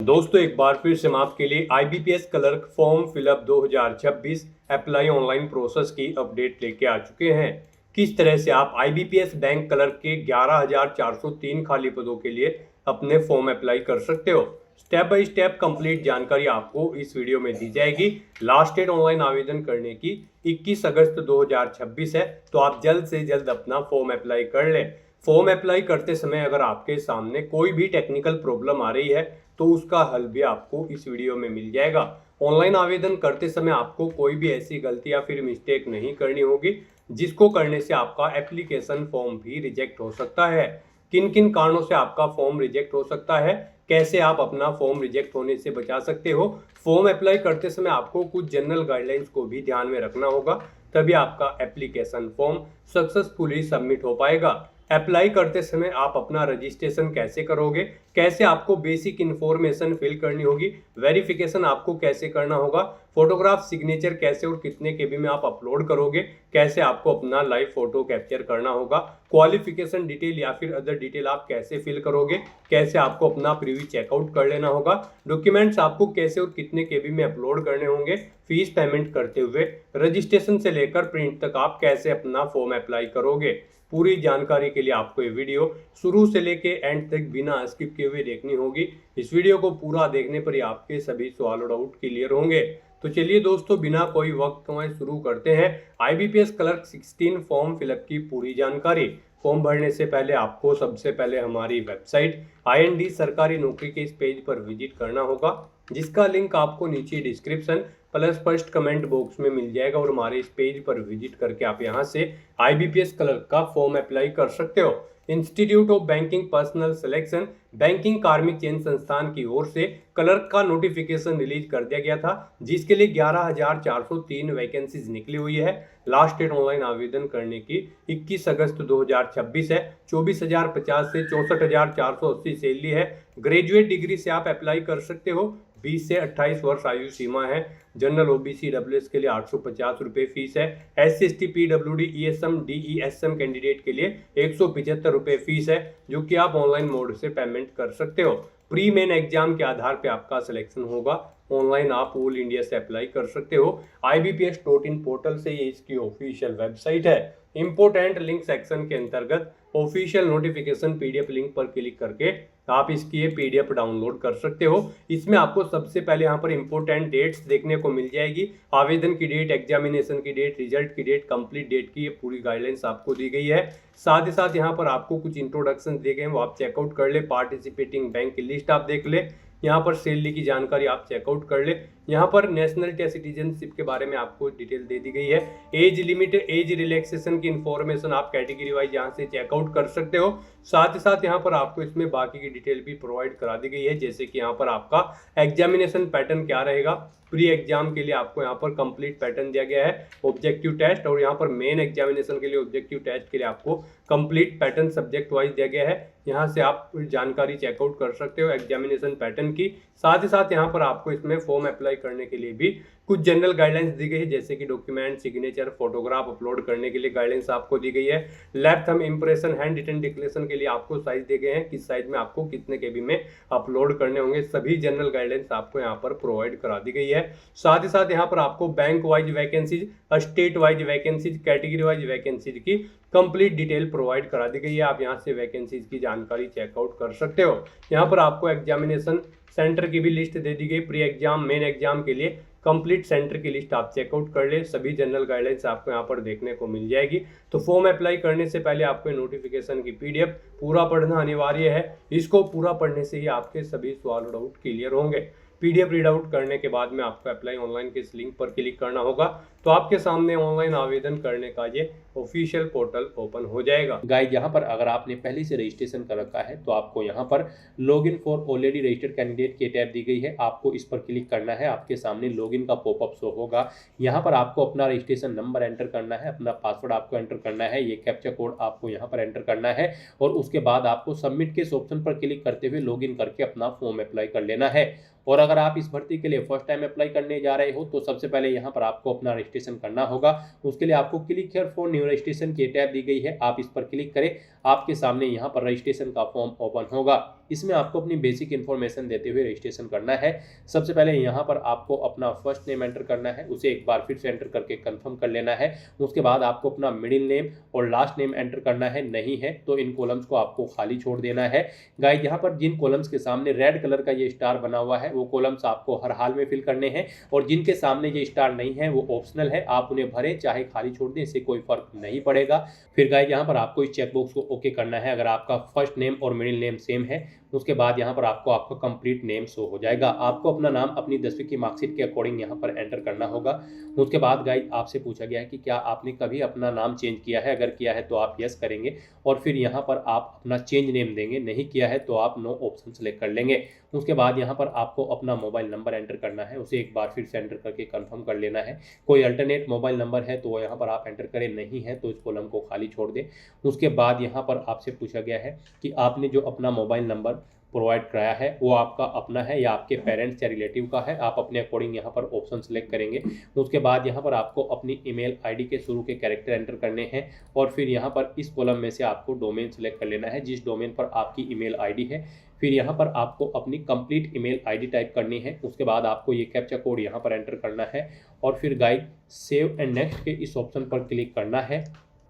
दोस्तों एक बार फिर से हम आपके लिए IBPS clerk form fill up 2026 apply online process की अपडेट लेके आ चुके हैं। किस तरह से आप आईबीपीएस बैंक क्लर्क के 11,403 खाली पदों के लिए अपने फॉर्म अप्लाई कर सकते हो। स्टेप बाय स्टेप कंप्लीट जानकारी आपको इस वीडियो में दी जाएगी। लास्ट डेट ऑनलाइन आवेदन करने की 21 अगस्त 2026 है, तो आप जल्द से जल्द अपना फॉर्म अप्लाई कर लें। फॉर्म अप्लाई करते समय अगर आपके सामने कोई भी टेक्निकल प्रॉब्लम आ रही है तो उसका हल भी आपको इस वीडियो में मिल जाएगा। ऑनलाइन आवेदन करते समय आपको कोई भी ऐसी गलती या फिर मिस्टेक नहीं करनी होगी जिसको करने से आपका एप्लीकेशन फॉर्म भी रिजेक्ट हो सकता है। किन किन कारणों से आपका फॉर्म रिजेक्ट हो सकता है, कैसे आप अपना फॉर्म रिजेक्ट होने से बचा सकते हो। फॉर्म अप्लाई करते समय आपको कुछ जनरल गाइडलाइंस को भी ध्यान में रखना होगा, तभी आपका एप्लीकेशन फॉर्म सक्सेसफुली सबमिट हो पाएगा। अप्लाई करते समय आप अपना रजिस्ट्रेशन कैसे करोगे, कैसे आपको बेसिक इन्फॉर्मेशन फिल करनी होगी, वेरिफिकेशन आपको कैसे करना होगा, फोटोग्राफ सिग्नेचर कैसे और कितने केबी में आप अपलोड करोगे, कैसे आपको अपना लाइव फोटो कैप्चर करना होगा, क्वालिफिकेशन डिटेल या फिर अदर डिटेल आप कैसे फिल करोगे, कैसे आपको अपना प्रीव्यू चेकआउट कर लेना होगा, डॉक्यूमेंट्स आपको कैसे और कितने केबी में अपलोड करने होंगे, फीस पेमेंट करते हुए रजिस्ट्रेशन से लेकर प्रिंट तक आप कैसे अपना फॉर्म अप्लाई करोगे। पूरी जानकारी के लिए आपको ये वीडियो शुरू से लेके एंड तक बिना स्किप किए हुए देखनी होगी। इस वीडियो को पूरा देखने पर ही आपके सभी सवाल और डाउट क्लियर होंगे। तो चलिए दोस्तों, बिना कोई वक्त गंवाए शुरू करते हैं आईबीपीएस क्लर्क 16 फॉर्म फिलअप की पूरी जानकारी। फॉर्म भरने से पहले आपको सबसे पहले हमारी वेबसाइट आईएनडी सरकारी नौकरी के इस पेज पर विजिट करना होगा, जिसका लिंक आपको नीचे description plus first comment box में मिल जाएगा। और हमारे इस पेज पर विजिट करके आप यहां से आईबीपीएस क्लर्क का फॉर्म अप्लाई कर सकते हो। Institute of banking personal selection banking कार्मिक चयन संस्थान की ओर से क्लर्क का नोटिफिकेशन रिलीज कर दिया गया था, जिसके लिए 11,403 वैकेंसीज निकली हुई है। लास्ट डेट ऑनलाइन आवेदन करने की 21 अगस्त 2026 है। 24,050 से 64,480 सैलरी है। ग्रेजुएट डिग्री से आप अप्लाई कर सकते हो। 20 से 28 वर्ष आयु सीमा है। जनरल ओबीसी डब्ल्यूएस के लिए 850 रुपये फीस है। एससी एसटी पीडब्ल्यूडी ईएसएम डीईएसएम कैंडिडेट के लिए 175 रुपये फीस है, जो कि आप ऑनलाइन मोड से पेमेंट कर सकते हो। प्री मेन एग्जाम के आधार पे आपका सिलेक्शन होगा। ऑनलाइन आप ऑल इंडिया से अप्लाई कर सकते हो। IBPS.in पोर्टल से ये इसकी ऑफिशियल वेबसाइट है। इंपोर्टेंट लिंक सेक्शन के अंतर्गत ऑफिशियल नोटिफिकेशन पीडीएफ लिंक पर क्लिक करके आप इसकी ये पीडीएफ डाउनलोड कर सकते हो। इसमें आपको सबसे पहले यहाँ पर इंपोर्टेंट डेट्स देखने को मिल जाएगी। आवेदन की डेट, एग्जामिनेशन की डेट, रिजल्ट की डेट, कंप्लीट डेट की ये पूरी गाइडलाइंस आपको दी गई है। साथ ही साथ यहाँ पर आपको कुछ इंट्रोडक्शन दिए गए हैं, वो आप चेकआउट कर ले। पार्टिसिपेटिंग बैंक की लिस्ट आप देख ले। यहाँ पर सैलरी की जानकारी आप चेकआउट कर ले। यहाँ पर नेशनलिटी या सिटीजनशिप के बारे में आपको डिटेल दे दी गई है। एज लिमिट, एज रिलैक्सेशन की इंफॉर्मेशन आप कैटेगरी वाइज यहाँ से चेकआउट कर सकते हो। साथ ही साथ यहाँ पर आपको इसमें बाकी की डिटेल भी प्रोवाइड करा दी गई है, जैसे कि यहाँ पर आपका एग्जामिनेशन पैटर्न क्या रहेगा। प्री एग्जाम के लिए आपको यहाँ पर कंप्लीट पैटर्न दिया गया है, ऑब्जेक्टिव टेस्ट, और यहाँ पर मेन एग्जामिनेशन के लिए ऑब्जेक्टिव टेस्ट के लिए आपको कंप्लीट पैटर्न सब्जेक्ट वाइज दिया गया है। यहाँ से आप जानकारी चेकआउट कर सकते हो एग्जामिनेशन पैटर्न की। साथ ही साथ यहाँ पर आपको इसमें फॉर्म अप्लाई करने के लिए भी कुछ जनरल गाइडलाइंस दी गई है, जैसे कि डॉक्यूमेंट, सिग्नेचर, फोटोग्राफ अपलोड करने के लिए गाइडलाइंस आपको दी गई है। Left thumb impression, hand written declaration के लिए आपको साइज दिए गए हैं, किस साइज में आपको कितने केबी में अपलोड करने होंगे। सभी जनरल गाइडलाइंस आपको यहाँ पर प्रोवाइड करा दी गई है। साथ ही साथ यहाँ पर आपको bank wise vacancies, state wise vacancies, category wise vacancies की कंप्लीट डिटेल प्रोवाइड करा दी गई है। आप यहाँ से वैकेंसीज की जानकारी चेकआउट कर सकते हो। यहाँ पर आपको एग्जामिनेशन सेंटर की भी लिस्ट दे दी गई। प्री एग्जाम, मेन एग्जाम के लिए कंप्लीट सेंटर की लिस्ट आप चेकआउट कर ले। सभी जनरल गाइडलाइंस आपको यहाँ पर देखने को मिल जाएगी। तो फॉर्म अप्लाई करने से पहले आपको नोटिफिकेशन की पीडीएफ पूरा पढ़ना अनिवार्य है। इसको पूरा पढ़ने से ही आपके सभी सवाल और डाउट क्लियर होंगे। पीडीएफ रीड आउट करने के बाद में आपको अप्लाई ऑनलाइन के इस लिंक पर क्लिक करना होगा, तो आपके सामने ऑनलाइन आवेदन करने का ये ऑफिशियल पोर्टल ओपन हो जाएगा। गाइस, यहाँ पर अगर आपने पहले से रजिस्ट्रेशन कर रखा है तो आपको यहाँ पर login for already registered candidate की टैब दी गई है। आपको इस पर क्लिक करना है। आपके सामने लॉगिन का पॉपअप शो होगा। यहाँ पर आपको अपना रजिस्ट्रेशन नंबर एंटर करना है, अपना पासवर्ड आपको एंटर करना है, ये कैप्चा कोड आपको यहाँ पर एंटर करना है, और उसके बाद आपको सबमिट के इस ऑप्शन पर क्लिक करते हुए लॉगिन करके अपना फॉर्म अप्लाई कर लेना है। और अगर आप इस भर्ती के लिए फर्स्ट टाइम अप्लाई करने जा रहे हो तो सबसे पहले यहाँ पर आपको अपना रजिस्ट्रेशन करना होगा। उसके लिए आपको click here for new registration की टैब दी गई है, आप इस पर क्लिक करें। आपके सामने यहाँ पर रजिस्ट्रेशन का फॉर्म ओपन होगा। इसमें आपको अपनी बेसिक इन्फॉर्मेशन देते हुए रजिस्ट्रेशन करना है। सबसे पहले यहाँ पर आपको अपना फर्स्ट नेम एंटर करना है, उसे एक बार फिर से एंटर करके कंफर्म कर लेना है। उसके बाद आपको अपना मिडिल नेम और लास्ट नेम एंटर करना है, नहीं है तो इन कॉलम्स को आपको खाली छोड़ देना है। गाइस यहाँ पर जिन कॉलम्स के सामने रेड कलर का ये स्टार बना हुआ है वो कॉलम्स आपको हर हाल में फिल करने हैं, और जिनके सामने ये स्टार नहीं है वो ऑप्शनल है, आप उन्हें भरें चाहे खाली छोड़ दें, इससे कोई फर्क नहीं पड़ेगा। फिर गाइस यहाँ पर आपको इस चेकबॉक्स को ओके करना है अगर आपका फर्स्ट नेम और मिडिल नेम सेम है। उसके बाद यहाँ पर आपको आपका कंप्लीट नेम शो हो जाएगा। आपको अपना नाम अपनी 10वीं की मार्कशीट के अकॉर्डिंग यहाँ पर एंटर करना होगा। उसके बाद गाइस आपसे पूछा गया है कि क्या आपने कभी अपना नाम चेंज किया है, अगर किया है तो आप यस करेंगे और फिर यहाँ पर आप अपना चेंज नेम देंगे, नहीं किया है तो आप नो ऑप्शन सेलेक्ट कर लेंगे। उसके बाद यहाँ पर आपको अपना मोबाइल नंबर एंटर करना है, उसे एक बार फिर से एंटर करके कंफर्म कर लेना है। कोई अल्टरनेट मोबाइल नंबर है तो यहाँ पर आप एंटर करें, नहीं है तो इस कॉलम को खाली छोड़ दें। उसके बाद यहाँ पर आपसे पूछा गया है कि आपने जो अपना मोबाइल नंबर प्रोवाइड कराया है वो आपका अपना है या आपके पेरेंट्स या रिलेटिव का है, आप अपने अकॉर्डिंग यहाँ पर ऑप्शन सेलेक्ट करेंगे। उसके बाद यहाँ पर आपको अपनी ईमेल आईडी के शुरू के कैरेक्टर एंटर करने हैं, और फिर यहाँ पर इस कॉलम में से आपको डोमेन सेलेक्ट कर लेना है जिस डोमेन पर आपकी ईमेल आईडी है। फिर यहाँ पर आपको अपनी कंप्लीट ईमेल आईडी टाइप करनी है। उसके बाद आपको ये कैप्चा कोड यहाँ पर एंटर करना है, और फिर गाइस सेव एंड नेक्स्ट के इस ऑप्शन पर क्लिक करना है।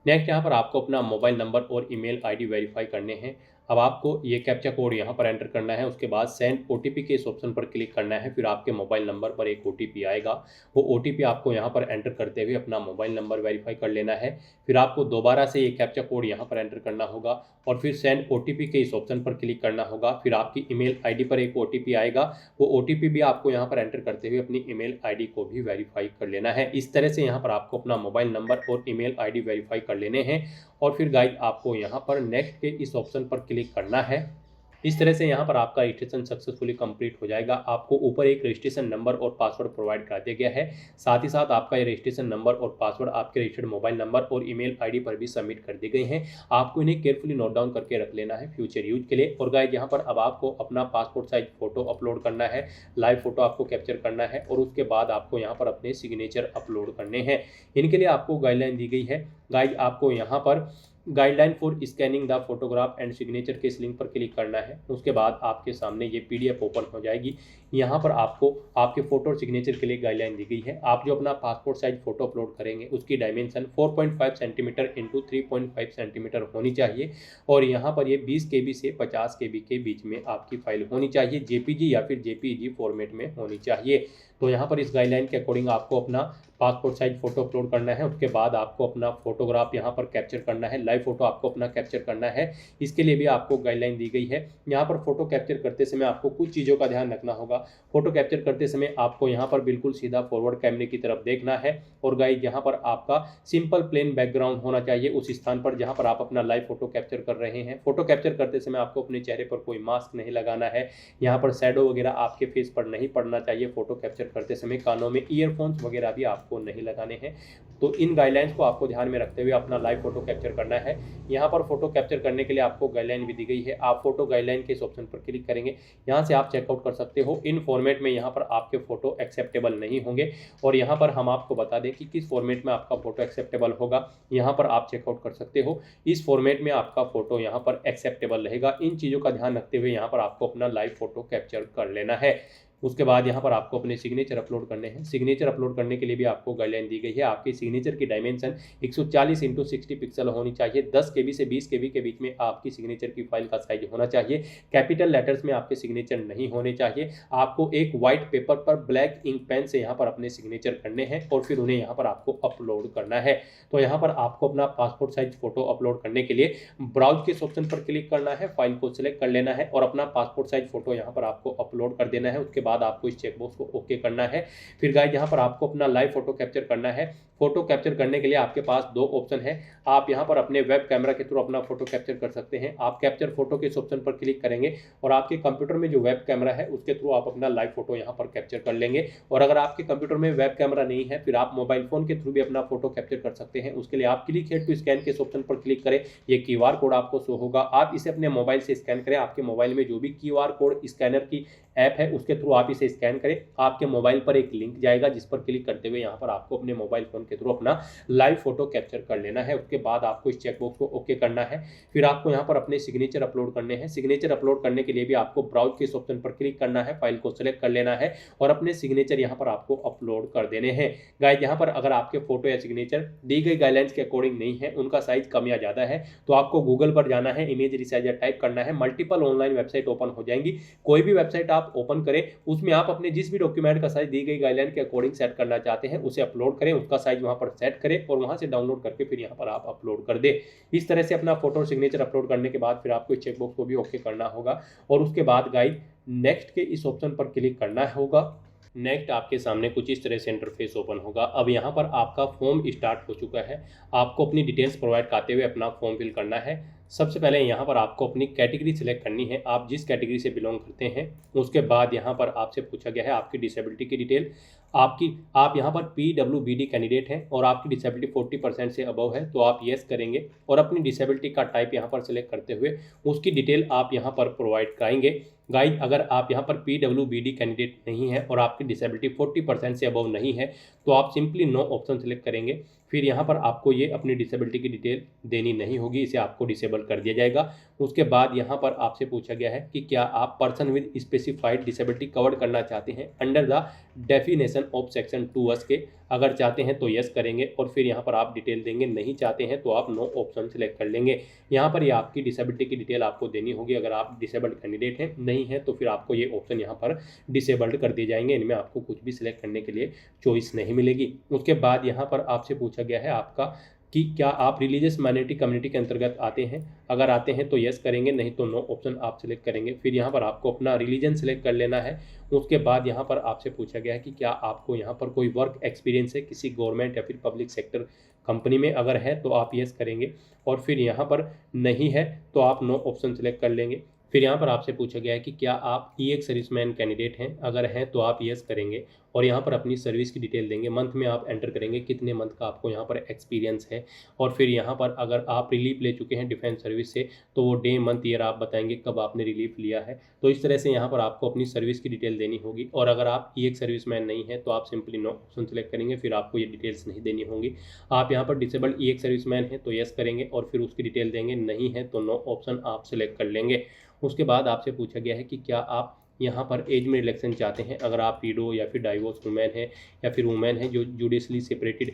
नेक्स्ट यहाँ पर आपको अपना मोबाइल नंबर और ईमेल आईडी वेरीफाई करने हैं। अब आपको ये कैप्चा कोड यहाँ पर एंटर करना है। उसके बाद सेंड ओटीपी के इस ऑप्शन पर क्लिक करना है। फिर आपके मोबाइल नंबर पर एक ओटीपी आएगा, वो ओटीपी आपको यहाँ पर एंटर करते हुए अपना मोबाइल नंबर वेरीफाई कर लेना है। फिर आपको दोबारा से ये कैप्चा कोड यहाँ पर एंटर करना होगा और फिर सेंड ओटीपी के इस ऑप्शन पर क्लिक करना होगा। फिर आपकी ईमेल आईडी पर एक ओटीपी आएगा, वो ओटीपी भी आपको यहाँ पर एंटर करते हुए अपनी ईमेल आईडी को भी वेरीफाई कर लेना है। इस तरह से यहाँ पर आपको अपना मोबाइल नंबर और ईमेल आईडी वेरीफाई कर लेने हैं, और फिर गाइस आपको यहाँ पर नेक्स्ट के इस ऑप्शन पर क्लिक करना है। इस तरह से यहाँ पर आपका रजिस्ट्रेशन सक्सेसफुली कंप्लीट हो जाएगा। आपको ऊपर एक रजिस्ट्रेशन नंबर और पासवर्ड प्रोवाइड करा दिया गया है, साथ ही साथ आपका ये रजिस्ट्रेशन नंबर और पासवर्ड आपके रजिस्टर्ड मोबाइल नंबर और ईमेल आईडी पर भी सबमिट कर दिए गए हैं। आपको इन्हें केयरफुली नोट डाउन करके रख लेना है फ्यूचर यूज के लिए। और गाइस यहाँ पर अब आपको अपना पासपोर्ट साइज फोटो अपलोड करना है, लाइव फोटो आपको कैप्चर करना है, और उसके बाद आपको यहाँ पर अपने सिग्नेचर अपलोड करने हैं। इनके लिए आपको गाइडलाइन दी गई है। गाइस आपको यहाँ पर guideline for scanning the photograph and signature के इस लिंक पर क्लिक करना है। उसके बाद आपके सामने ये पीडीएफ ओपन हो जाएगी। यहाँ पर आपको आपके फोटो और सिग्नेचर के लिए गाइडलाइन दी गई है। आप जो अपना पासपोर्ट साइज फोटो अपलोड करेंगे उसकी डायमेंशन 4.5 सेंटीमीटर इंटू 3.5 सेंटीमीटर होनी चाहिए, और यहाँ पर ये 20 KB से 50 KB के बीच में आपकी फाइल होनी चाहिए, जेपीजी या फिर जेपीईजी फॉर्मेट में होनी चाहिए। तो यहाँ पर इस गाइडलाइन के अकॉर्डिंग आपको अपना पासपोर्ट साइज फोटो अपलोड करना है। उसके बाद आपको अपना फोटोग्राफ यहाँ पर कैप्चर करना है, लाइव फोटो आपको अपना कैप्चर करना है। इसके लिए भी आपको गाइडलाइन दी गई है। यहाँ पर फोटो कैप्चर करते समय आपको कुछ चीज़ों का ध्यान रखना होगा। फोटो कैप्चर करते समय आपको यहाँ पर बिल्कुल सीधा फॉरवर्ड कैमरे की तरफ देखना है, और गाइस यहाँ पर आपका सिंपल प्लेन बैकग्राउंड होना चाहिए उस स्थान पर जहाँ पर आप अपना लाइव फोटो कैप्चर कर रहे हैं। फोटो कैप्चर करते समय आपको अपने चेहरे पर कोई मास्क नहीं लगाना है, यहाँ पर शैडो वगैरह आपके फेस पर नहीं पड़ना चाहिए। फोटो कैप्चर करते समय कानों में ईयरफोन्स वगैरह भी आपको नहीं लगाने हैं। तो इन गाइडलाइंस को आपको ध्यान में रखते हुए अपना लाइव फोटो कैप्चर करना है। यहाँ पर फोटो कैप्चर करने के लिए आपको गाइडलाइन भी दी गई है। आप फोटो गाइडलाइन के इस ऑप्शन पर क्लिक करेंगे, यहाँ से आप चेकआउट कर सकते हो। इन फॉर्मेट में यहाँ पर आपके फोटो एक्सेप्टेबल नहीं होंगे, और यहाँ पर हम आपको बता दें कि किस फॉर्मेट में आपका फोटो एक्सेप्टेबल होगा। यहाँ पर आप चेकआउट कर सकते हो, इस फॉर्मेट में आपका फोटो यहाँ पर एक्सेप्टेबल रहेगा। इन चीज़ों का ध्यान रखते हुए यहाँ पर आपको अपना लाइव फोटो कैप्चर कर लेना है। उसके बाद यहाँ पर आपको अपने सिग्नेचर अपलोड करने हैं। सिग्नेचर अपलोड करने के लिए भी आपको गाइडलाइन दी गई है। आपकी सिग्नेचर की डायमेंशन 140 × 60 पिक्सल होनी चाहिए। 10 KB से 20 KB के बीच में आपकी सिग्नेचर की फाइल का साइज होना चाहिए। कैपिटल लेटर्स में आपके सिग्नेचर नहीं होने चाहिए। आपको एक व्हाइट पेपर पर ब्लैक इंक पेन से यहाँ पर अपने सिग्नेचर करने हैं, और फिर उन्हें यहाँ पर आपको अपलोड करना है। तो यहाँ पर आपको अपना पासपोर्ट साइज फोटो अपलोड करने के लिए ब्राउज के ऑप्शन पर क्लिक करना है, फाइल को सिलेक्ट कर लेना है और अपना पासपोर्ट साइज फोटो यहाँ पर आपको अपलोड कर देना है। उसके बाद आपको इस चेकबॉक्स को ओके करना है। फिर गाइस यहाँ पर आपको अपना लाइव फोटो कैप्चर करना है। फोटो कैप्चर करने के लिए आपके पास दो ऑप्शन है। आप यहाँ पर अपने वेब कैमरा के थ्रू अपना फोटो कैप्चर कर सकते हैं। आप कैप्चर फोटो के इस ऑप्शन पर क्लिक करेंगे और आपके कंप्यूटर में जो वेब कैमरा है उसके थ्रू आप अपना लाइव फोटो यहाँ पर कैप्चर कर लेंगे। और अगर आपके कंप्यूटर में वेब कैमरा नहीं है फिर आप मोबाइल फोन के थ्रू भी अपना फोटो कैप्चर कर सकते हैं। उसके लिए आप क्लिक हियर टू स्कैन के ऑप्शन पर क्लिक करें। ये QR कोड आपको शो होगा, आप इसे अपने मोबाइल से स्कैन करें। आपके मोबाइल में जो भी QR कोड स्कैनर की ऐप है उसके थ्रू आप इसे स्कैन करें। आपके मोबाइल पर एक लिंक जाएगा जिस पर क्लिक करते हुए यहाँ पर आपको अपने मोबाइल फ़ोन के थ्रू अपना लाइव फोटो कैप्चर कर लेना है। उसके बाद आपको इस चेकबॉक्स को ओके करना है। फिर आपको यहाँ पर अपने सिग्नेचर अपलोड करने हैं। सिग्नेचर अपलोड करने के लिए भी आपको ब्राउज के इस ऑप्शन पर क्लिक करना है, फाइल को सिलेक्ट कर लेना है और अपने सिग्नेचर यहाँ पर आपको अपलोड कर देने हैं। गाइस यहाँ पर अगर आपके फोटो या सिग्नेचर दी गई गाइडलाइंस के अकॉर्डिंग नहीं है, उनका साइज कम या ज़्यादा है, तो आपको गूगल पर जाना है, इमेज रिसाइजर टाइप करना है, मल्टीपल ऑनलाइन वेबसाइट ओपन हो जाएंगी। कोई भी वेबसाइट आप ओपन करें उसमें आप अपने जिस भी डॉक्यूमेंट का साइज दी गई गाइडलाइन के अकॉर्डिंग सेट करना चाहते हैं उसे अपलोड करें, उसका साइज वहां पर सेट करें और वहां से डाउनलोड करके फिर यहाँ पर आप अपलोड कर दें। इस तरह से अपना फोटो और सिग्नेचर अपलोड करने के बाद फिर आपको इस चेकबॉक्स को भी ओके करना होगा और उसके बाद गाइस नेक्स्ट के इस ऑप्शन पर क्लिक करना होगा। नेक्स्ट आपके सामने कुछ इस तरह से इंटरफेस ओपन होगा। अब यहाँ पर आपका फॉर्म स्टार्ट हो चुका है। आपको अपनी डिटेल्स प्रोवाइड करते हुए अपना फॉर्म फिल करना है। सबसे पहले यहाँ पर आपको अपनी कैटेगरी सिलेक्ट करनी है, आप जिस कैटेगरी से बिलोंग करते हैं। उसके बाद यहाँ पर आपसे पूछा गया है आपकी डिसेबिलिटी की डिटेल। आप यहाँ पर PWBD कैंडिडेट हैं और आपकी डिसेबिलिटी 40% से अबव है तो आप येस करेंगे और अपनी डिसेबिलिटी का टाइप यहाँ पर सिलेक्ट करते हुए उसकी डिटेल आप यहाँ पर प्रोवाइड कराएंगे। गाइड अगर आप यहाँ पर PWBD कैंडिडेट नहीं है और आपकी डिसेबिलिटी 40% से अबव नहीं है तो आप सिंपली नो ऑप्शन सेलेक्ट करेंगे। फिर यहाँ पर आपको ये अपनी डिसेबिलिटी की डिटेल देनी नहीं होगी, इसे आपको डिसेबल कर दिया जाएगा। उसके बाद यहाँ पर आपसे पूछा गया है कि क्या आप person with specified disability cover करना चाहते हैं under the definition of section 2(a) के। अगर चाहते हैं तो यस करेंगे और फिर यहाँ पर आप डिटेल देंगे, नहीं चाहते हैं तो आप नो ऑप्शन सेलेक्ट कर लेंगे। यहाँ पर ये आपकी डिसेबिलिटी की डिटेल आपको देनी होगी। अगर आप डिसेबल्ड कैंडिडेट हैं, नहीं है तो फिर आपको ये ऑप्शन यहाँ पर डिसेबल्ड कर दिए जाएंगे, इनमें आपको कुछ भी सिलेक्ट करने के लिए चॉइस नहीं मिलेगी। उसके बाद यहाँ पर आपसे पूछा गया है आपका कि क्या आप रिलीजियस माइनॉरिटी कम्युनिटी के अंतर्गत आते हैं। अगर आते हैं तो यस करेंगे, नहीं तो नो ऑप्शन आप सिलेक्ट करेंगे। फिर यहाँ पर आपको अपना रिलीजन सिलेक्ट कर लेना है। उसके बाद यहाँ पर आपसे पूछा गया है कि क्या आपको यहाँ पर कोई वर्क एक्सपीरियंस है किसी गवर्नमेंट या फिर पब्लिक सेक्टर कंपनी में। अगर है तो आप यस करेंगे और फिर यहाँ पर नहीं है तो आप नो ऑप्शन सिलेक्ट कर लेंगे। फिर यहाँ पर आपसे पूछा गया है कि क्या आप EX सर्विसमैन कैंडिडेट हैं। अगर हैं तो आप यस करेंगे और यहाँ पर अपनी सर्विस की डिटेल देंगे। मंथ में आप एंटर करेंगे कितने मंथ का आपको यहाँ पर एक्सपीरियंस है और फिर यहाँ पर अगर आप रिलीफ ले चुके हैं डिफेंस सर्विस से तो वो डे मंथ ईयर आप बताएंगे कब आपने रिलीफ लिया है। तो इस तरह से यहाँ पर आपको अपनी सर्विस की डिटेल देनी होगी और अगर आप EX सर्विसमैन नहीं है तो आप सिंपली नो ऑप्शन सेलेक्ट करेंगे, फिर आपको ये डिटेल्स नहीं देनी होंगी। आप यहाँ पर डिसेबल्ड EX सर्विसमैन है तो यस करेंगे और फिर उसकी डिटेल देंगे, नहीं है तो नो ऑप्शन आप सिलेक्ट कर लेंगे। उसके बाद आपसे पूछा गया है कि क्या आप यहाँ पर एज में रिलेक्शन चाहते हैं। अगर आप पीडो या फिर डाइवोर्स वुमेन है या फिर वुमेन है जो जुडिशली सेपरेटेड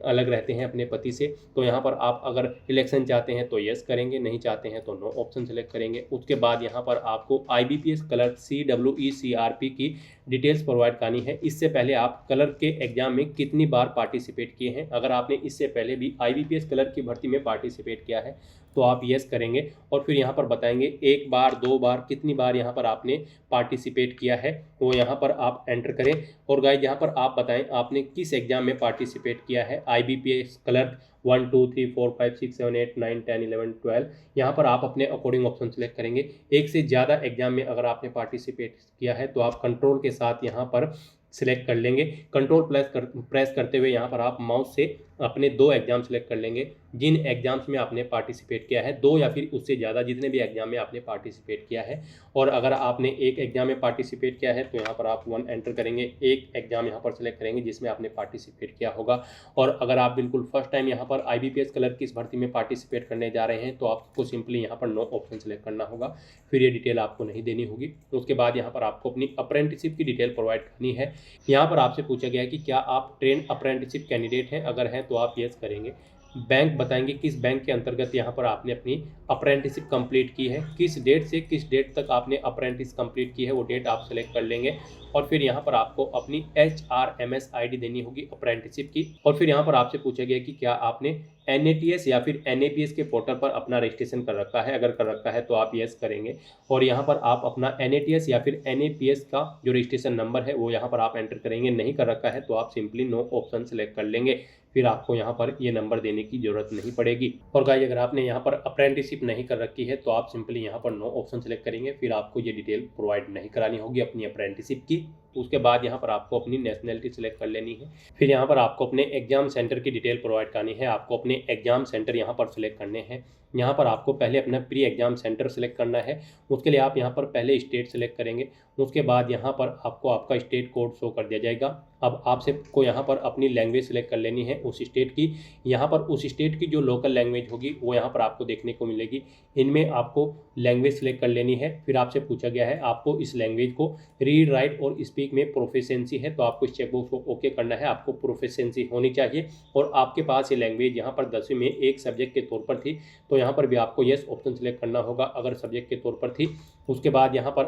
अलग रहते हैं अपने पति से, तो यहाँ पर आप अगर इलेक्शन चाहते हैं तो यस करेंगे, नहीं चाहते हैं तो नो ऑप्शन सेलेक्ट करेंगे। उसके बाद यहाँ पर आपको IBPS क्लर्क CWE-CRP की डिटेल्स प्रोवाइड करनी है। इससे पहले आप क्लर्क के एग्जाम में कितनी बार पार्टिसिपेट किए हैं। अगर आपने इससे पहले भी IBPS क्लर्क की भर्ती में पार्टिसिपेट किया है तो आप यस करेंगे और फिर यहाँ पर बताएंगे 1 बार 2 बार कितनी बार यहाँ पर आपने पार्टिसिपेट किया है वो यहाँ पर आप एंटर करें। और गाइस यहाँ पर आप बताएं आपने किस एग्जाम में पार्टिसिपेट किया है। IBPS क्लर्क 1 2 3 4 5 6 7 8 9 10 11 12 यहाँ पर आप अपने अकॉर्डिंग ऑप्शन सेलेक्ट करेंगे। एक से ज़्यादा एग्जाम में अगर आपने पार्टिसिपेट किया है तो आप कंट्रोल के साथ यहाँ पर सिलेक्ट कर लेंगे। कंट्रोल प्रेस करते हुए यहाँ पर आप माउस से अपने 2 एग्जाम सेलेक्ट कर लेंगे जिन एग्जाम्स में आपने पार्टिसिपेट किया है, 2 या फिर उससे ज़्यादा जितने भी एग्जाम में आपने पार्टिसिपेट किया है। और अगर आपने एक एग्जाम में पार्टिसिपेट किया है तो यहाँ पर आप 1 एंटर करेंगे। एक एग्जाम यहाँ पर सेलेक्ट करेंगे जिसमें आपने पार्टिसिपेट किया होगा। और अगर आप बिल्कुल फर्स्ट टाइम यहाँ पर IBPS क्लर्क की इस भर्ती में पार्टिसिपेट करने जा रहे हैं तो आपको सिंपली यहाँ पर नो ऑप्शन सेलेक्ट करना होगा, फिर ये डिटेल आपको नहीं देनी होगी। उसके बाद यहाँ पर आपको अपनी अप्रेंटिसशिप की डिटेल प्रोवाइड करनी है। यहाँ पर आपसे पूछा गया है कि क्या आप ट्रेन अप्रेंटिसशिप कैंडिडेट हैं। अगर हैं तो आप यस करेंगे। बैंक बताएंगे किस बैंक के अंतर्गत यहाँ पर आपने अपनी अप्रेंटिसशिप कंप्लीट की है, किस डेट से किस डेट तक आपने अप्रेंटिस कंप्लीट की है वो डेट आप सेलेक्ट कर लेंगे। और फिर यहाँ पर आपको अपनी HRMS ID देनी होगी अप्रेंटिसशिप की। और फिर यहाँ पर आपसे पूछा गया कि क्या आपने NATS या फिर NAPS के पोर्टल पर अपना रजिस्ट्रेशन कर रखा है। अगर कर रखा है तो आप यस करेंगे और यहाँ पर आप अपना NATS या फिर NAPS का जो रजिस्ट्रेशन नंबर है वो यहाँ पर आप एंटर करेंगे। नहीं कर रखा है तो आप सिंपली नो ऑप्शन सेलेक्ट कर लेंगे, फिर आपको यहाँ पर ये नंबर देने की जरूरत नहीं पड़ेगी। और गाइस अगर आपने यहाँ पर अप्रेंटिसशिप नहीं कर रखी है तो आप सिंपली यहाँ पर नो ऑप्शन सेलेक्ट करेंगे, फिर आपको ये डिटेल प्रोवाइड नहीं करानी होगी अपनी अप्रेंटिसशिप की। उसके बाद यहाँ पर आपको अपनी नेशनलिटी सेलेक्ट कर लेनी है। फिर यहाँ पर आपको अपने एग्जाम सेंटर की डिटेल प्रोवाइड करनी है। आपको अपने एग्जाम सेंटर यहाँ पर सेलेक्ट करने हैं। यहाँ पर आपको पहले अपना प्री एग्जाम सेंटर सेलेक्ट करना है। उसके लिए आप यहाँ पर पहले स्टेट सेलेक्ट करेंगे। उसके बाद यहाँ पर आपको आपका स्टेट कोड शो कर दिया जाएगा। अब आपसे को यहाँ पर अपनी लैंग्वेज सेलेक्ट कर लेनी है उस स्टेट की। यहाँ पर उस स्टेट की जो लोकल लैंग्वेज होगी वो यहाँ पर आपको देखने को मिलेगी। इनमें आपको लैंग्वेज सेलेक्ट कर लेनी है। फिर आपसे पूछा गया है आपको इस लैंग्वेज को रीड, राइट और स्पीक में प्रोफिशिएंसी है, तो आपको इस चेकबॉक्स को ओके करना है। आपको प्रोफिशिएंसी होनी चाहिए और आपके पास ये लैंग्वेज यहाँ पर 10वीं में एक सब्जेक्ट के तौर पर थी, तो यहाँ पर भी आपको येस ऑप्शन सेलेक्ट करना होगा अगर सब्जेक्ट के तौर पर थी। उसके बाद यहाँ पर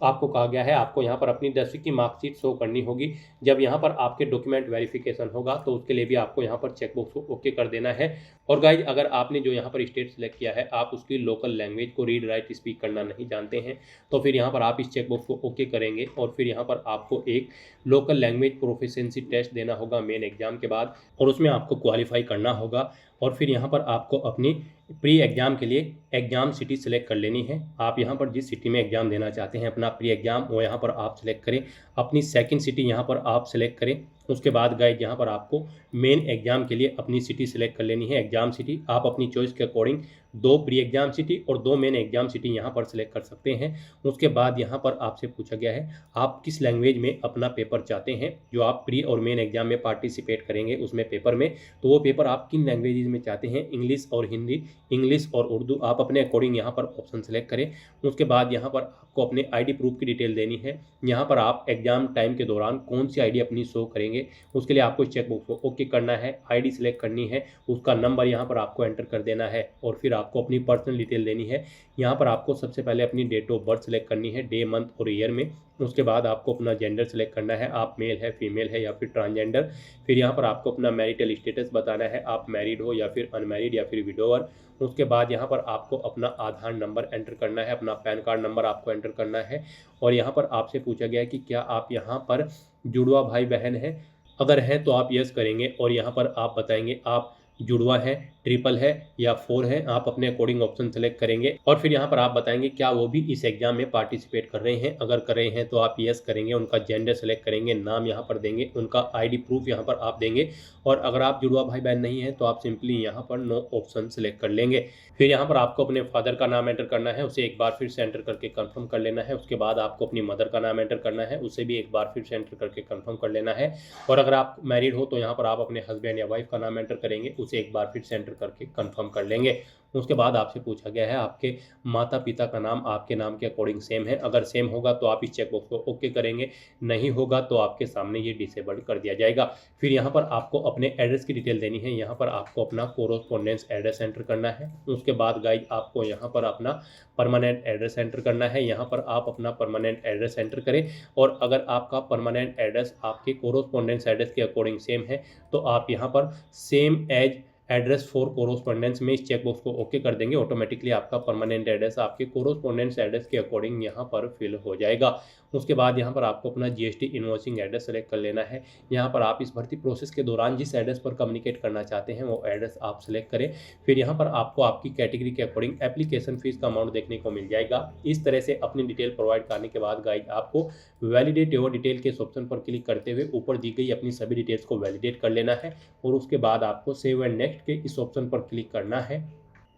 आपको कहा गया है आपको यहाँ पर अपनी 10वीं की मार्कशीट शो करनी होगी। जब यहाँ पर आपके डॉक्यूमेंट वेरिफिकेशन होगा तो उसके लिए भी आपको यहाँ पर चेकबॉक्स को ओके कर देना है। और गाइज, अगर आपने जो यहाँ पर स्टेट सेलेक्ट किया है आप उसकी लोकल लैंग्वेज को रीड, राइट, स्पीक करना नहीं जानते हैं, तो फिर यहाँ पर आप इस चेकबॉक्स को ओके करेंगे और फिर यहाँ पर आपको एक लोकल लैंग्वेज प्रोफिशिएंसी टेस्ट देना होगा मेन एग्जाम के बाद, और उसमें आपको क्वालिफाई करना होगा। और फिर यहाँ पर आपको अपनी प्री एग्ज़ाम के लिए एग्ज़ाम सिटी सेलेक्ट कर लेनी है। आप यहाँ पर जिस सिटी में एग्ज़ाम देना चाहते हैं अपना प्री एग्ज़ाम, वो यहाँ पर आप सेलेक्ट करें। अपनी सेकंड सिटी यहाँ पर आप सेलेक्ट करें। उसके बाद गाइड यहाँ पर आपको मेन एग्ज़ाम के लिए अपनी सिटी सेलेक्ट कर लेनी है, एग्ज़ाम सिटी। आप अपनी चॉइस के अकॉर्डिंग 2 प्री एग्ज़ाम सिटी और 2 मेन एग्ज़ाम सिटी यहाँ पर सेलेक्ट कर सकते हैं। उसके बाद यहाँ पर आपसे पूछा गया है आप किस लैंग्वेज में अपना पेपर चाहते हैं, जो आप प्री और मेन एग्ज़ाम में पार्टिसिपेट करेंगे उसमें पेपर में, तो वो पेपर आप किन लैंग्वेजेज में चाहते हैं, इंग्लिश और हिंदी, इंग्लिश और उर्दू। आप अपने अकॉर्डिंग यहाँ पर ऑप्शन सेलेक्ट करें। उसके बाद यहाँ पर आपको अपने आईडी प्रूफ की डिटेल देनी है। यहाँ पर आप एग्जाम टाइम के दौरान कौन सी आईडी अपनी शो करेंगे, उसके लिए आपको चेकबॉक्स को ओके करना है। आईडी सेलेक्ट करनी है, उसका नंबर यहाँ पर आपको एंटर कर देना है और फिर आपको अपनी पर्सनल डिटेल देनी है। यहाँ पर आपको सबसे पहले अपनी डेट ऑफ बर्थ सेलेक्ट करनी है, डे, मंथ और ईयर में। उसके बाद आपको अपना जेंडर सेलेक्ट करना है, आप मेल है, फीमेल है या फिर ट्रांसजेंडर। फिर यहाँ पर आपको अपना मैरिटल स्टेटस बताना है, आप मैरिड हो या फिर अनमैरिड या फिर विडोवर। उसके बाद यहाँ पर आपको अपना आधार नंबर एंटर करना है, अपना पैन कार्ड नंबर आपको एंटर करना है। और यहाँ पर आपसे पूछा गया है कि क्या आप यहाँ पर जुड़वा भाई बहन हैं, अगर हैं तो आप यस करेंगे और यहाँ पर आप बताएंगे आप जुड़वा है, ट्रिपल है या 4 है। आप अपने अकॉर्डिंग ऑप्शन सेलेक्ट करेंगे और फिर यहाँ पर आप बताएंगे क्या वो भी इस एग्जाम में पार्टिसिपेट कर रहे हैं। अगर कर रहे हैं तो आप यस करेंगे, उनका जेंडर सेलेक्ट करेंगे, नाम यहाँ पर देंगे, उनका आईडी प्रूफ यहाँ पर आप देंगे। और अगर आप जुड़वा भाई बहन नहीं है तो आप सिंपली यहाँ पर नो ऑप्शन सेलेक्ट कर लेंगे। फिर यहाँ पर आपको अपने फादर का नाम एंटर करना है, उसे एक बार फिर से एंटर करके कन्फर्म कर लेना है। उसके बाद आपको अपनी मदर का नाम एंटर करना है, उसे भी एक बार फिर से एंटर करके कन्फर्म कर लेना है। और अगर आप मैरिड हो तो यहाँ पर आप अपने हस्बैंड या वाइफ का नाम एंटर करेंगे, उसे एक बार फिर से एंटर करके कन्फर्म कर लेंगे। उसके बाद आपसे पूछा गया है आपके माता पिता का नाम आपके नाम के अकॉर्डिंग सेम है। अगर सेम होगा तो आप इस चेकबॉक्स को ओके करेंगे, नहीं होगा तो आपके सामने ये डिसेबल्ड कर दिया जाएगा। फिर यहाँ पर आपको अपने एड्रेस की डिटेल देनी है। यहाँ पर आपको अपना कोरोस्पोंडेंस एड्रेस एंटर करना है। उसके बाद गाइज आपको यहाँ पर अपना परमानेंट एड्रेस एंटर करना है। यहाँ पर आप अपना परमानेंट एड्रेस एंटर करें और अगर आपका परमानेंट एड्रेस आपके कोरोस्पोंडेंस एड्रेस के अकॉर्डिंग सेम है तो आप यहाँ पर same as address for correspondence में इस चेकबॉक्स को ओके कर देंगे। ऑटोमेटिकली आपका परमानेंट एड्रेस आपके कोरोस्पोंडेंस एड्रेस के अकॉर्डिंग यहाँ पर फिल हो जाएगा। उसके बाद यहाँ पर आपको अपना जीएसटी इनवॉइसिंग एड्रेस सेलेक्ट कर लेना है। यहाँ पर आप इस भर्ती प्रोसेस के दौरान जिस एड्रेस पर कम्युनिकेट करना चाहते हैं वो एड्रेस आप सेलेक्ट करें। फिर यहाँ पर आपको आपकी कैटेगरी के अकॉर्डिंग एप्लीकेशन फीस का अमाउंट देखने को मिल जाएगा। इस तरह से अपनी डिटेल प्रोवाइड करने के बाद गाइड आपको वैलिडेट योर डिटेल के इस ऑप्शन पर क्लिक करते हुए ऊपर दी गई अपनी सभी डिटेल्स को वैलिडेट कर लेना है और उसके बाद आपको सेव एंड नेक्स्ट के इस ऑप्शन पर क्लिक करना है।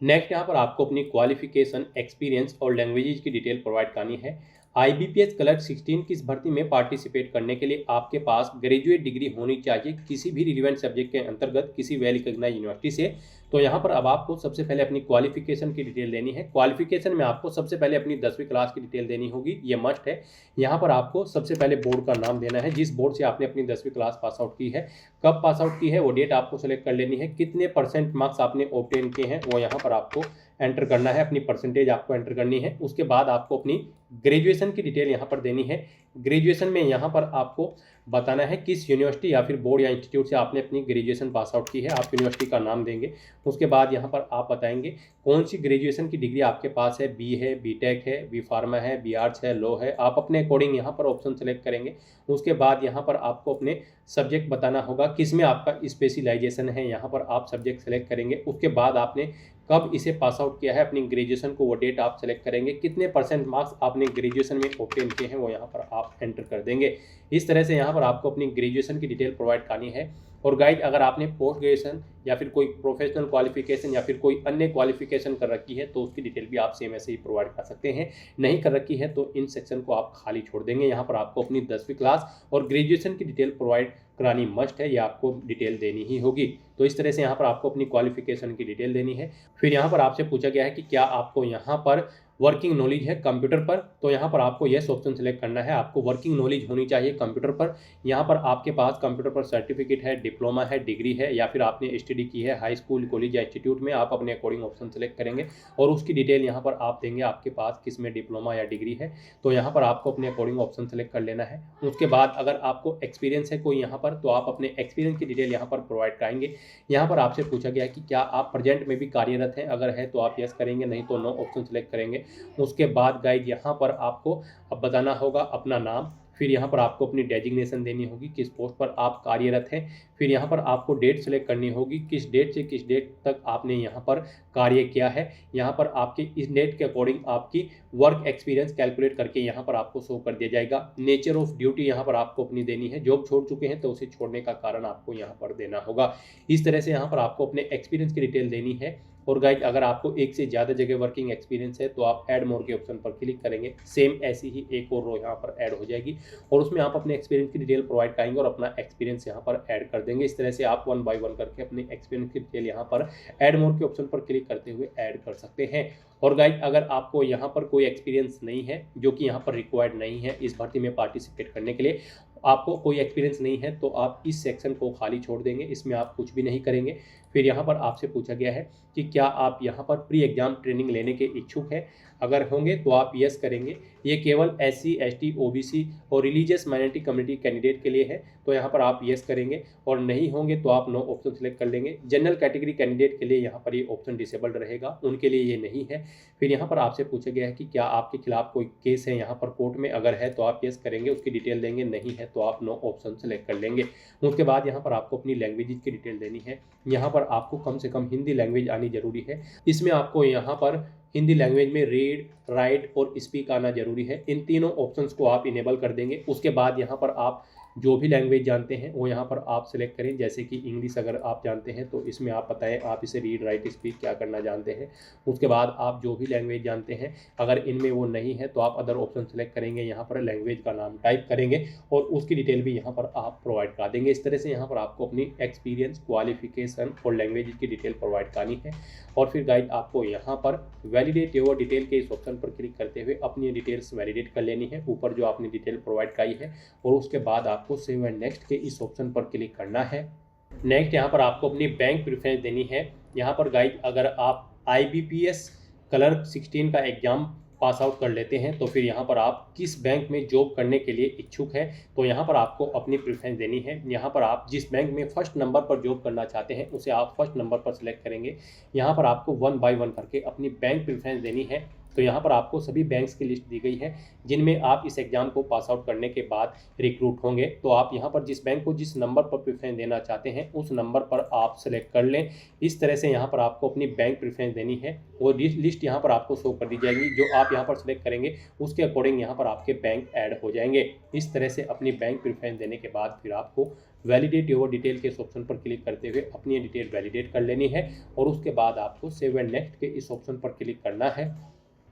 नेक्स्ट यहाँ पर आपको अपनी क्वालिफिकेशन, एक्सपीरियंस और लैंग्वेजेज की डिटेल प्रोवाइड करनी है। IBPS क्लर्क 16 की इस भर्ती में पार्टिसिपेट करने के लिए आपके पास ग्रेजुएट डिग्री होनी चाहिए किसी भी रिलेवेंट सब्जेक्ट के अंतर्गत किसी वेल रिकॉग्नाइज्ड यूनिवर्सिटी से। तो यहाँ पर अब आपको सबसे पहले अपनी क्वालिफिकेशन की डिटेल देनी है। क्वालिफिकेशन में आपको सबसे पहले अपनी 10वीं क्लास की डिटेल देनी होगी, ये मस्ट है। यहाँ पर आपको सबसे पहले बोर्ड का नाम देना है, जिस बोर्ड से आपने अपनी 10वीं क्लास पास आउट की है, कब पास आउट की है वो डेट आपको सेलेक्ट कर लेनी है, कितने % मार्क्स आपने ऑब्टेन किए हैं वो यहाँ पर आपको एंटर करना है, अपनी परसेंटेज आपको एंटर करनी है। उसके बाद आपको अपनी ग्रेजुएशन की डिटेल यहाँ पर देनी है। ग्रेजुएशन में यहाँ पर आपको बताना है किस यूनिवर्सिटी या फिर बोर्ड या इंस्टीट्यूट से आपने अपनी ग्रेजुएशन पास आउट की है, आप यूनिवर्सिटी का नाम देंगे। उसके बाद यहाँ पर आप बताएंगे कौन सी ग्रेजुएशन की डिग्री आपके पास है, बी है, बीटेक है, बी फार्मा है, बी आर्ट्स है, लॉ है। आप अपने अकॉर्डिंग यहाँ पर ऑप्शन सेलेक्ट करेंगे। उसके बाद यहाँ पर आपको अपने सब्जेक्ट बताना होगा किस में आपका स्पेशलाइजेशन है, यहाँ पर आप सब्जेक्ट सेलेक्ट करेंगे। उसके बाद आपने कब इसे पास आउट किया है, अपनी ग्रेजुएशन को वो डेट आप सेलेक्ट करेंगे, कितने परसेंट मार्क्स आपने ग्रेजुएशन में ऑब्टेन किए हैं वो यहाँ पर आप एंटर कर देंगे। इस तरह से यहाँ पर आपको अपनी ग्रेजुएशन की डिटेल प्रोवाइड करनी है। और गाइड, अगर आपने पोस्ट ग्रेजुएशन या फिर कोई प्रोफेशनल क्वालिफिकेशन या फिर कोई अन्य क्वालिफिकेशन कर रखी है तो उसकी डिटेल भी आप सेम ऐसे ही प्रोवाइड कर सकते हैं। नहीं कर रखी है तो इन सेक्शन को आप खाली छोड़ देंगे। यहाँ पर आपको अपनी 10वीं क्लास और ग्रेजुएशन की डिटेल प्रोवाइड करानी मस्ट है, या आपको डिटेल देनी ही होगी। तो इस तरह से यहाँ पर आपको अपनी क्वालिफिकेशन की डिटेल देनी है। फिर यहाँ पर आपसे पूछा गया है कि क्या आपको यहाँ पर वर्किंग नॉलेज है कंप्यूटर पर, तो यहाँ पर आपको यस ऑप्शन सेलेक्ट करना है। आपको वर्किंग नॉलेज होनी चाहिए कंप्यूटर पर। यहाँ पर आपके पास कंप्यूटर पर सर्टिफिकेट है, डिप्लोमा है, डिग्री है, या फिर आपने स्टडी की है हाई स्कूल, कॉलेज या इंस्टीट्यूट में, आप अपने अकॉर्डिंग ऑप्शन सेलेक्ट करेंगे और उसकी डिटेल यहाँ पर आप देंगे आपके पास किस में डिप्लोमा या डिग्री है। तो यहाँ पर आपको अपने अकॉर्डिंग ऑप्शन सेलेक्ट कर लेना है। उसके बाद अगर आपको एक्सपीरियंस है कोई यहाँ पर, तो आप अपने एक्सपीरियंस की डिटेल यहाँ पर प्रोवाइड कराएंगे। यहाँ पर आपसे पूछा गया है कि क्या आप प्रेजेंट में भी कार्यरत हैं, अगर है तो आप यस करेंगे, नहीं तो नो ऑप्शन सेलेक्ट करेंगे। उसके बाद गाइड यहाँ पर आपको अब बताना होगा अपना नाम, फिर यहाँ पर आपको अपनी डेजिग्नेशन देनी होगी, किस पोस्ट पर आप कार्यरत हैं। फिर यहाँ पर आपको डेट सेलेक्ट करनी होगी, किस डेट से किस डेट तक आपने यहाँ पर कार्य किया है। यहाँ पर आपके इस डेट के अकॉर्डिंग आपकी वर्क एक्सपीरियंस कैलकुलेट करके यहाँ पर आपको शो कर दिया जाएगा। नेचर ऑफ ड्यूटी यहाँ पर आपको अपनी देनी है, जॉब छोड़ चुके हैं तो उसे छोड़ने का कारण आपको यहाँ पर देना होगा। इस तरह से यहाँ पर आपको अपने एक्सपीरियंस की डिटेल देनी है। और गाइड, अगर आपको एक से ज़्यादा जगह वर्किंग एक्सपीरियंस है तो आप ऐड मोर के ऑप्शन पर क्लिक करेंगे। सेम ऐसी ही एक और रो यहाँ पर ऐड हो जाएगी और उसमें आप अपने एक्सपीरियंस की डिटेल प्रोवाइड करेंगे और अपना एक्सपीरियंस यहाँ पर ऐड कर देंगे। इस तरह से आप 1 बाय 1 करके अपने एक्सपीरियंस की डिटेल यहाँ पर ऐड मोर के ऑप्शन पर क्लिक करते हुए ऐड कर सकते हैं। और गाइड, अगर आपको यहाँ पर कोई एक्सपीरियंस नहीं है, जो कि यहाँ पर रिक्वायर्ड नहीं है इस भर्ती में पार्टिसिपेट करने के लिए, आपको कोई एक्सपीरियंस नहीं है तो आप इस सेक्शन को खाली छोड़ देंगे, इसमें आप कुछ भी नहीं करेंगे। फिर यहाँ पर आपसे पूछा गया है कि क्या आप यहाँ पर प्री एग्जाम ट्रेनिंग लेने के इच्छुक हैं, अगर होंगे तो आप यस करेंगे। ये केवल SC ST OBC और रिलीजियस माइनॉरिटी कम्युनिटी कैंडिडेट के लिए है, तो यहाँ पर आप यस करेंगे। और नहीं होंगे तो आप नो ऑप्शन सेलेक्ट कर लेंगे। जनरल कैटेगरी कैंडिडेट के लिए यहाँ पर ये ऑप्शन डिसेबल्ड रहेगा, उनके लिए ये नहीं है। फिर यहाँ पर आपसे पूछा गया है कि क्या आपके खिलाफ कोई केस है यहाँ पर कोर्ट में, अगर है तो आप यस करेंगे, उसकी डिटेल देंगे, नहीं है तो आप नो ऑप्शन सेलेक्ट कर लेंगे। उसके बाद यहाँ पर आपको अपनी लैंग्वेज की डिटेल देनी है। यहाँ पर आपको कम से कम हिंदी लैंग्वेज आनी जरूरी है। इसमें आपको यहाँ पर हिंदी लैंग्वेज में रीड, राइट और स्पीक आना जरूरी है। इन तीनों ऑप्शंस को आप इनेबल कर देंगे। उसके बाद यहाँ पर आप जो भी लैंग्वेज जानते हैं वो यहाँ पर आप सिलेक्ट करें, जैसे कि इंग्लिश अगर आप जानते हैं तो इसमें आप बताएं आप इसे रीड, राइट, स्पीक क्या करना जानते हैं। उसके बाद आप जो भी लैंग्वेज जानते हैं, अगर इनमें वो नहीं है तो आप अदर ऑप्शन सेलेक्ट करेंगे, यहाँ पर लैंग्वेज का नाम टाइप करेंगे और उसकी डिटेल भी यहाँ पर आप प्रोवाइड करा देंगे। इस तरह से यहाँ पर आपको अपनी एक्सपीरियंस, क्वालिफिकेशन और लैंग्वेज की डिटेल प्रोवाइड करनी है। और फिर गाइड, आपको यहाँ पर वैलिडेट योर डिटेल के इस ऑप्शन पर क्लिक करते हुए अपनी डिटेल्स वैलिडेट कर लेनी है, ऊपर जो आपने डिटेल प्रोवाइड कराई है। और उसके बाद आपको सेव एंड नेक्स्ट के इस ऑप्शन पर क्लिक करना है। नेक्स्ट यहाँ पर आपको अपनी बैंक प्रेफरेंस देनी है। यहाँ पर गाइड, अगर आप IBPS क्लर्क 16 का एग्जाम पास आउट कर लेते हैं तो फिर यहाँ पर आप किस बैंक में जॉब करने के लिए इच्छुक हैं, तो यहाँ पर आपको अपनी प्रेफरेंस देनी है। यहाँ पर आप जिस बैंक में फर्स्ट नंबर पर जॉब करना चाहते हैं उसे आप फर्स्ट नंबर पर सिलेक्ट करेंगे। यहाँ पर आपको 1 बाय 1 करके अपनी बैंक प्रेफरेंस देनी है। तो यहाँ पर आपको सभी बैंक्स की लिस्ट दी गई है जिनमें आप इस एग्जाम को पास आउट करने के बाद रिक्रूट होंगे। तो आप यहाँ पर जिस बैंक को जिस नंबर पर प्रेफरेंस देना चाहते हैं उस नंबर पर आप सेलेक्ट कर लें। इस तरह से यहाँ पर आपको अपनी बैंक प्रेफरेंस देनी है और लिस्ट यहाँ पर आपको शो कर दी जाएगी। जो आप यहाँ पर सेलेक्ट करेंगे उसके अकॉर्डिंग यहाँ पर आपके बैंक ऐड हो जाएंगे। इस तरह से अपनी बैंक प्रेफरेंस देने के बाद फिर आपको वैलिडेट योर डिटेल के इस ऑप्शन पर क्लिक करते हुए अपनी डिटेल वैलिडेट कर लेनी है और उसके बाद आपको सेव एंड नेक्स्ट के इस ऑप्शन पर क्लिक करना है।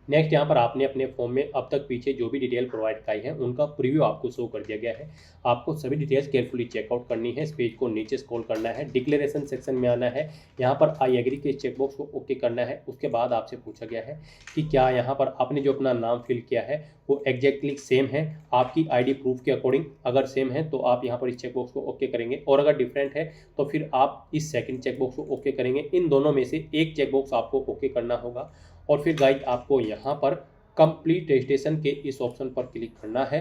नेक्स्ट यहाँ पर आपने अपने फॉर्म में अब तक पीछे जो भी डिटेल प्रोवाइड कराई है उनका प्रीव्यू आपको शो कर दिया गया है। आपको सभी डिटेल्स केयरफुली चेकआउट करनी है। इस पेज को नीचे स्क्रॉल करना है, डिक्लेरेशन सेक्शन में आना है, यहाँ पर आई एग्री के चेकबॉक्स को ओके करना है। उसके बाद आपसे पूछा गया है कि क्या यहाँ पर आपने जो अपना नाम फिल किया है वो एग्जैक्टली सेम है आपकी ID प्रूफ के अकॉर्डिंग। अगर सेम है तो आप यहाँ पर इस चेकबॉक्स को ओके करेंगे और अगर डिफरेंट है तो फिर आप इस सेकंड चेकबॉक्स को ओके करेंगे। इन दोनों में से एक चेकबॉक्स आपको ओके करना होगा। और फिर गाइड, आपको यहाँ पर कंप्लीट रजिस्ट्रेशन के इस ऑप्शन पर क्लिक करना है।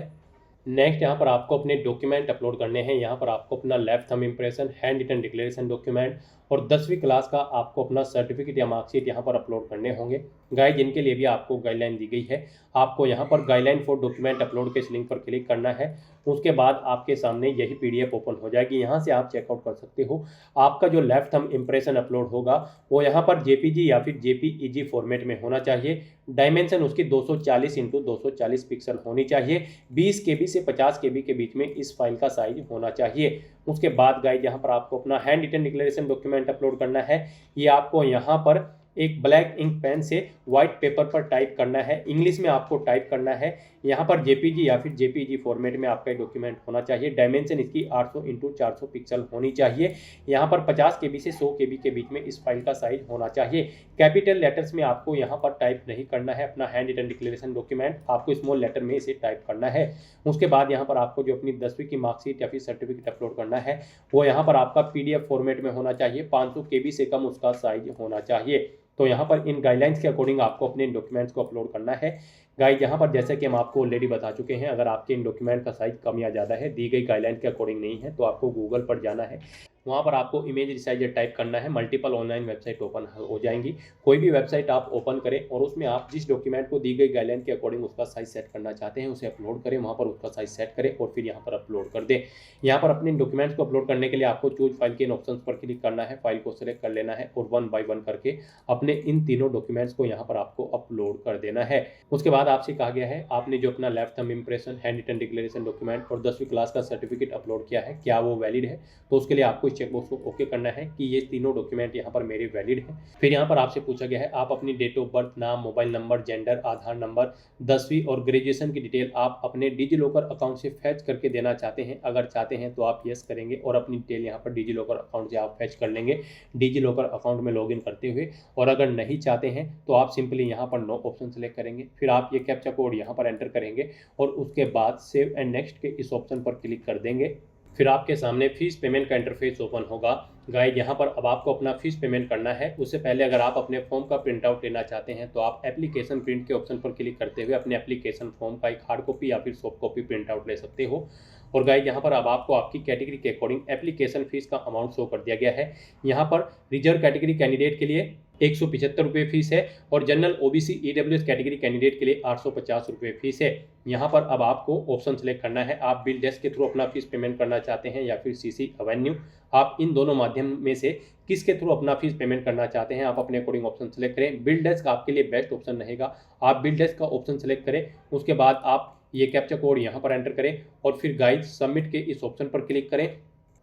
नेक्स्ट यहाँ पर आपको अपने डॉक्यूमेंट अपलोड करने हैं। यहाँ पर आपको अपना left thumb impression, hand written declaration document और 10वीं क्लास का आपको अपना सर्टिफिकेट या मार्कशीट यहाँ पर अपलोड करने होंगे। गाइस, जिनके लिए भी आपको गाइडलाइन दी गई है, आपको यहाँ पर गाइडलाइन फॉर डॉक्यूमेंट अपलोड के इस लिंक पर क्लिक करना है। उसके बाद आपके सामने यही PDF ओपन हो जाएगी। यहाँ से आप चेकआउट कर सकते हो। आपका जो लेफ्ट थंब इम्प्रेशन अपलोड होगा वो यहाँ पर JPG या फिर JPEG फॉर्मेट में होना चाहिए। डायमेंशन उसकी 240 × 240 पिक्सल होनी चाहिए। 20 KB से 50 KB के बीच में इस फाइल का साइज होना चाहिए। उसके बाद गाइड यहाँ पर आपको अपना hand written declaration document upload करना है। ये आपको यहाँ पर एक ब्लैक इंक पेन से व्हाइट पेपर पर टाइप करना है। इंग्लिश में आपको टाइप करना है। यहाँ पर JPG या फिर JPEG फॉर्मेट में आपका डॉक्यूमेंट होना चाहिए। डायमेंशन इसकी 800 × 400 पिक्सल होनी चाहिए। यहाँ पर 50 KB से 100 KB के बीच में इस फाइल का साइज होना चाहिए। कैपिटल लेटर्स में आपको यहाँ पर टाइप नहीं करना है अपना हैंड रिटन डिक्लेरेशन डॉक्यूमेंट, आपको स्मॉल लेटर में इसे टाइप करना है। उसके बाद यहाँ पर आपको जो अपनी 10वीं की मार्कशीट या फिर सर्टिफिकेट अपलोड करना है वो यहाँ पर आपका PDF फॉर्मेट में होना चाहिए। 500 KB से कम उसका साइज होना चाहिए। तो यहाँ पर इन गाइडलाइंस के अकॉर्डिंग आपको अपने डॉक्यूमेंट्स को अपलोड करना है। गाइड, यहाँ पर जैसे कि हम आपको ऑलरेडी बता चुके हैं, अगर आपके इन डॉक्यूमेंट का साइज कम या ज़्यादा है, दी गई गाइडलाइन के अकॉर्डिंग नहीं है, तो आपको गूगल पर जाना है। वहाँ पर आपको इमेज रिसाइजर टाइप करना है। मल्टीपल ऑनलाइन वेबसाइट ओपन हो जाएंगी। कोई भी वेबसाइट आप ओपन करें और उसमें आप जिस डॉक्यूमेंट को दी गई गाइडलाइन के अकॉर्डिंग उसका साइज सेट करना चाहते हैं उसे अपलोड करें, वहाँ पर उसका साइज सेट करें और फिर यहाँ पर अपलोड कर दें। यहाँ पर अपने डॉक्यूमेंट्स को अपलोड करने के लिए आपको चूज फाइल के इन ऑप्शन पर क्लिक करना है। फाइल को सिलेक्ट कर लेना है और 1 बाय 1 करके अपने इन तीनों डॉक्यूमेंट्स को यहाँ पर आपको अपलोड कर देना है। उसके बाद आपसे कहा गया है आपने जो अपना left thumb impression, hand written declaration document और 10वीं क्लास का सर्टिफिकेट अपलोड किया है, क्या वो वैलिड है। तो उसके लिए आपको इस चेकबॉक्स को ओके करना है कि ये तीनों डॉक्यूमेंट यहाँ पर मेरे वैलिड हैं। फिर यहाँ पर आपसे पूछा गया है आप अपनी डेट ऑफ बर्थ, नाम, मोबाइल नंबर, जेंडर, आधार नंबर, 10वीं और ग्रेजुएशन की डिटेल आप अपने डिजीलॉकर अकाउंट से फैच करके देना चाहते हैं। अगर चाहते हैं तो आप यस करेंगे और अपनी डिटेल यहाँ पर डिजीलॉकर अकाउंट से आप फैच कर लेंगे डिजीलॉकर अकाउंट में लॉगिन करते हुए। और अगर नहीं चाहते हैं तो आप सिंपली यहाँ पर नो ऑप्शन सेलेक्ट करेंगे। फिर आप ये कैप्चा कोड यहाँ पर एंटर करेंगे और उसके बाद सेव एंड नेक्स्ट के इस ऑप्शन पर क्लिक कर देंगे। फिर आपके सामने फीस पेमेंट का इंटरफेस ओपन होगा। गाइड, यहाँ पर अब आपको अपना फीस पेमेंट करना है। उससे पहले अगर आप अपने फॉर्म का प्रिंट आउट लेना चाहते हैं तो आप एप्लीकेशन प्रिंट के ऑप्शन पर क्लिक करते हुए अपने एप्लीकेशन फॉर्म का एक हार्ड कॉपी या फिर सॉफ्ट कॉपी प्रिंट आउट ले सकते हो। और गाइड, यहाँ पर अब आपको आपकी कैटेगरी के अकॉर्डिंग एप्लीकेशन फीस का अमाउंट शो कर दिया गया है। यहाँ पर रिजर्व कैटेगरी कैंडिडेट के लिए 175 रुपये फीस है और general OBC EWS category candidate के लिए 850 रुपये फीस है। यहाँ पर अब आपको ऑप्शन सेलेक्ट करना है। आप बिल डेस्क के थ्रू अपना फीस पेमेंट करना चाहते हैं या फिर CC एवेन्यू, आप इन दोनों माध्यम में से किसके थ्रू अपना फीस पेमेंट करना चाहते हैं, आप अपने अकॉर्डिंग ऑप्शन सेलेक्ट करें। बिल डेस्क आपके लिए बेस्ट ऑप्शन रहेगा। आप बिल डेस्क का ऑप्शन सेलेक्ट करें। उसके बाद आप ये कैप्चा कोड यहाँ पर एंटर करें और फिर गाइड सबमिट के इस ऑप्शन पर क्लिक करें।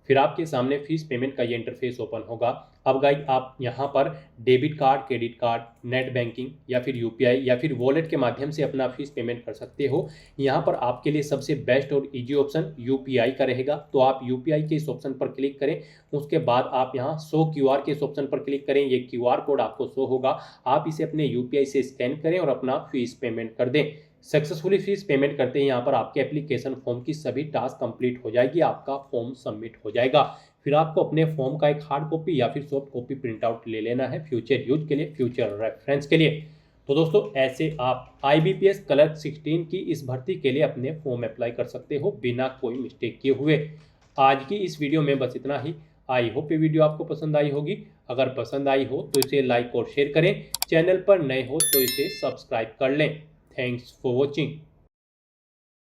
फिर आपके सामने फीस पेमेंट का ये इंटरफेस ओपन होगा। अब गाइड, आप यहाँ पर debit card, credit card, net banking या फिर UPI या फिर वॉलेट के माध्यम से अपना फीस पेमेंट कर सकते हो। यहाँ पर आपके लिए सबसे बेस्ट और इजी ऑप्शन UPI का रहेगा। तो आप UPI के इस ऑप्शन पर क्लिक करें। उसके बाद आप यहाँ शो QR के इस ऑप्शन पर क्लिक करें। ये QR कोड आपको शो होगा। आप इसे अपने UPI से स्कैन करें और अपना फीस पेमेंट कर दें। सक्सेसफुली फीस पेमेंट करते हैं यहाँ पर आपके एप्लीकेशन फॉर्म की सभी टास्क कंप्लीट हो जाएगी, आपका फॉर्म सबमिट हो जाएगा। फिर आपको अपने फॉर्म का एक हार्ड कॉपी या फिर सॉफ्ट कॉपी प्रिंट आउट ले लेना है फ्यूचर यूज के लिए, फ्यूचर रेफरेंस के लिए। तो दोस्तों, ऐसे आप IBPS क्लर्क 16 की इस भर्ती के लिए अपने फॉर्म अप्लाई कर सकते हो बिना कोई मिस्टेक किए हुए। आज की इस वीडियो में बस इतना ही। आई होप ये वीडियो आपको पसंद आई होगी। अगर पसंद आई हो तो इसे लाइक और शेयर करें। चैनल पर नए हो तो इसे सब्सक्राइब कर लें। Thanks for watching.